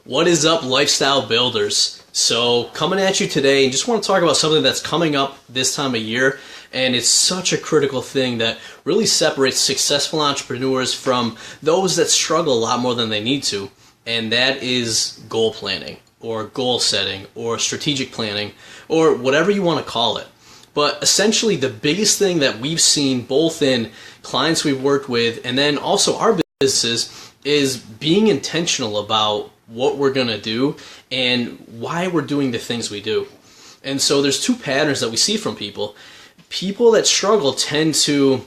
What is up, lifestyle builders? So coming at you today, and just want to talk about something that's coming up this time of year, and it's such a critical thing that really separates successful entrepreneurs from those that struggle a lot more than they need to, and that is goal planning or goal setting or strategic planning or whatever you want to call it. But essentially the biggest thing that we've seen both in clients we've worked with and then also our businesses is being intentional about what we're going to do and why we're doing the things we do. And so there's two patterns that we see from people. People that struggle tend to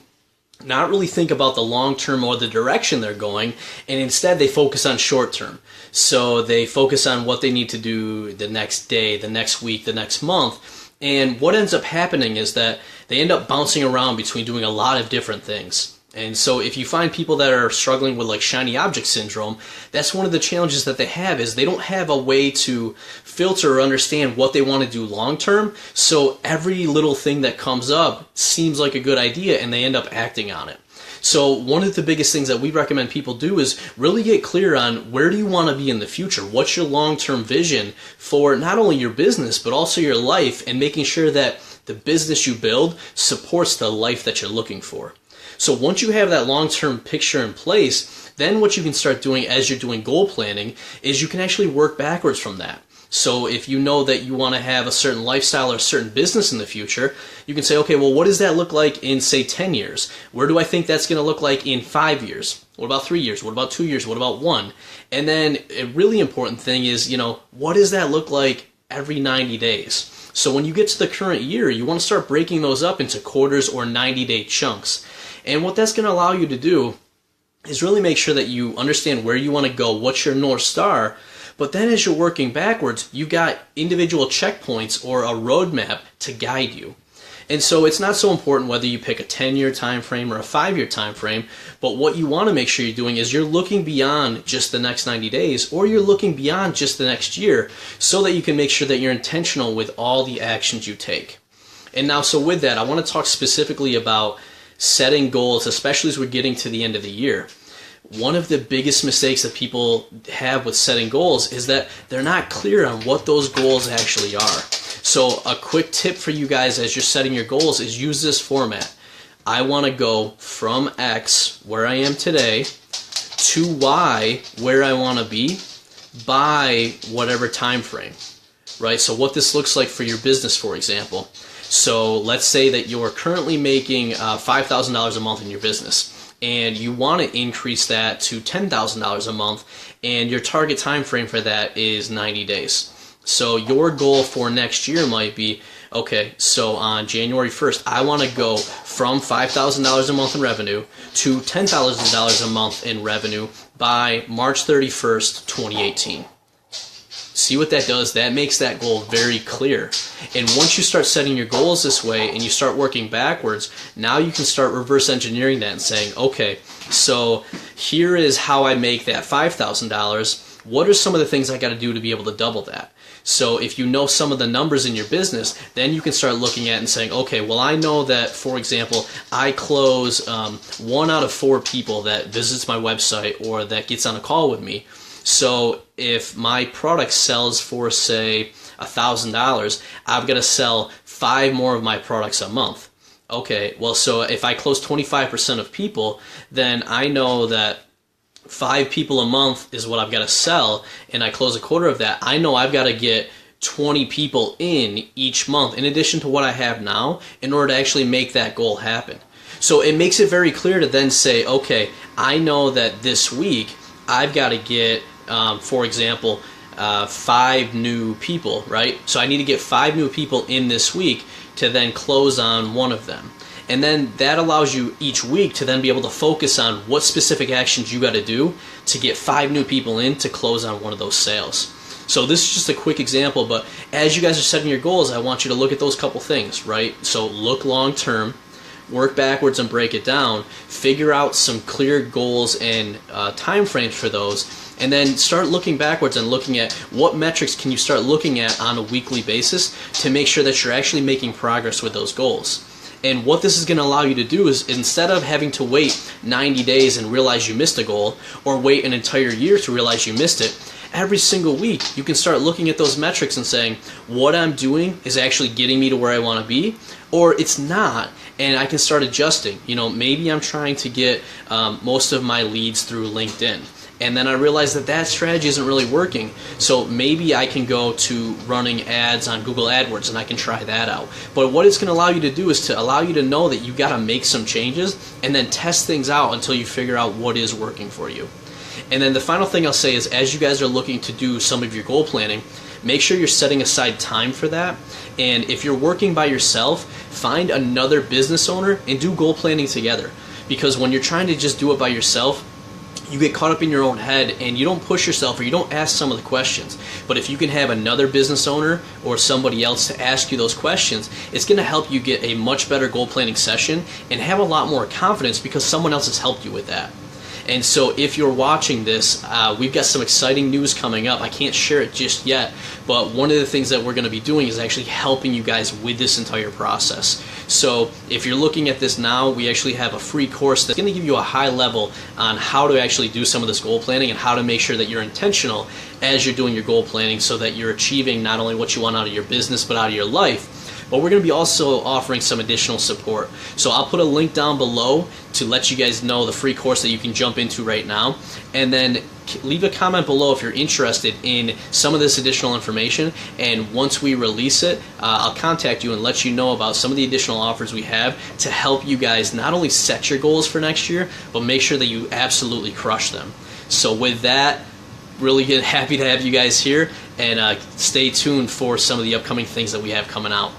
not really think about the long term or the direction they're going, and instead they focus on short term. So they focus on what they need to do the next day, the next week, the next month. And what ends up happening is that they end up bouncing around between doing a lot of different things. And so if you find people that are struggling with like shiny object syndrome, that's one of the challenges that they have is they don't have a way to filter or understand what they want to do long term. So every little thing that comes up seems like a good idea and they end up acting on it. So one of the biggest things that we recommend people do is really get clear on where do you want to be in the future? What's your long-term vision for not only your business but also your life, and making sure that the business you build supports the life that you're looking for. So once you have that long-term picture in place, then what you can start doing as you're doing goal planning is you can actually work backwards from that. So if you know that you want to have a certain lifestyle or a certain business in the future, you can say, okay, well, what does that look like in, say, 10 years? Where do I think that's going to look like in 5 years? What about 3 years? What about 2 years? What about 1? And then a really important thing is, what does that look like every 90 days? So when you get to the current year, you want to start breaking those up into quarters or 90-day chunks. And what that's going to allow you to do is really make sure that you understand where you want to go, what's your North Star, but then as you're working backwards, you got individual checkpoints or a roadmap to guide you. And so it's not so important whether you pick a 10-year time frame or a 5-year time frame, but what you want to make sure you're doing is you're looking beyond just the next 90 days, or you're looking beyond just the next year, so that you can make sure that you're intentional with all the actions you take. And now, so with that, I want to talk specifically about setting goals, especially as we're getting to the end of the year. One of the biggest mistakes that people have with setting goals is that they're not clear on what those goals actually are. So a quick tip for you guys as you're setting your goals is use this format. I want to go from X, where I am today, to Y, where I want to be, by whatever time frame, right? So what this looks like for your business, for example. So let's say that you're currently making $5,000 a month in your business, and you want to increase that to $10,000 a month, and your target time frame for that is 90 days. So your goal for next year might be, okay, so on January 1st, I want to go from $5,000 a month in revenue to $10,000 a month in revenue by March 31st, 2018. See what that does? That makes that goal very clear. And once you start setting your goals this way and you start working backwards, now you can start reverse engineering that and saying, okay, so here is how I make that $5,000. What are some of the things I got to do to be able to double that? So if you know some of the numbers in your business, then you can start looking at and saying, okay, well, I know that, for example, I close 1 out of 4 people that visits my website or that gets on a call with me. So if my product sells for, say, $1,000, I've got to sell 5 more of my products a month. Okay, well, so if I close 25% of people, then I know that 5 people a month is what I've got to sell, and I close a quarter of that. I know I've got to get 20 people in each month, in addition to what I have now, in order to actually make that goal happen. So it makes it very clear to then say, okay, I know that this week I've got to get, for example, 5 new people, right? So I need to get 5 new people in this week to then close on one of them. And then that allows you each week to then be able to focus on what specific actions you got to do to get 5 new people in to close on one of those sales. So this is just a quick example, but as you guys are setting your goals, I want you to look at those couple things, right? So look long term, work backwards and break it down, figure out some clear goals and time frames for those, and then start looking backwards and looking at what metrics can you start looking at on a weekly basis to make sure that you're actually making progress with those goals. And what this is going to allow you to do is, instead of having to wait 90 days and realize you missed a goal, or wait an entire year to realize you missed it, every single week you can start looking at those metrics and saying, what I'm doing is actually getting me to where I want to be, or it's not, and I can start adjusting. Maybe I'm trying to get most of my leads through LinkedIn, and then I realize that strategy isn't really working. So maybe I can go to running ads on Google AdWords, and I can try that out. But what it's going to allow you to do is to allow you to know that you got to make some changes and then test things out until you figure out what is working for you. And then the final thing I'll say is, as you guys are looking to do some of your goal planning, make sure you're setting aside time for that. And if you're working by yourself, find another business owner and do goal planning together. Because when you're trying to just do it by yourself, you get caught up in your own head and you don't push yourself, or you don't ask some of the questions. But if you can have another business owner or somebody else to ask you those questions, it's going to help you get a much better goal planning session and have a lot more confidence because someone else has helped you with that. And so if you're watching this, we've got some exciting news coming up. I can't share it just yet, but one of the things that we're going to be doing is actually helping you guys with this entire process. So if you're looking at this now, we actually have a free course that's going to give you a high level on how to actually do some of this goal planning and how to make sure that you're intentional as you're doing your goal planning so that you're achieving not only what you want out of your business but out of your life. But we're going to be also offering some additional support. So I'll put a link down below to let you guys know the free course that you can jump into right now. And then leave a comment below if you're interested in some of this additional information. And once we release it, I'll contact you and let you know about some of the additional offers we have to help you guys not only set your goals for next year, but make sure that you absolutely crush them. So with that, really happy to have you guys here, and stay tuned for some of the upcoming things that we have coming out.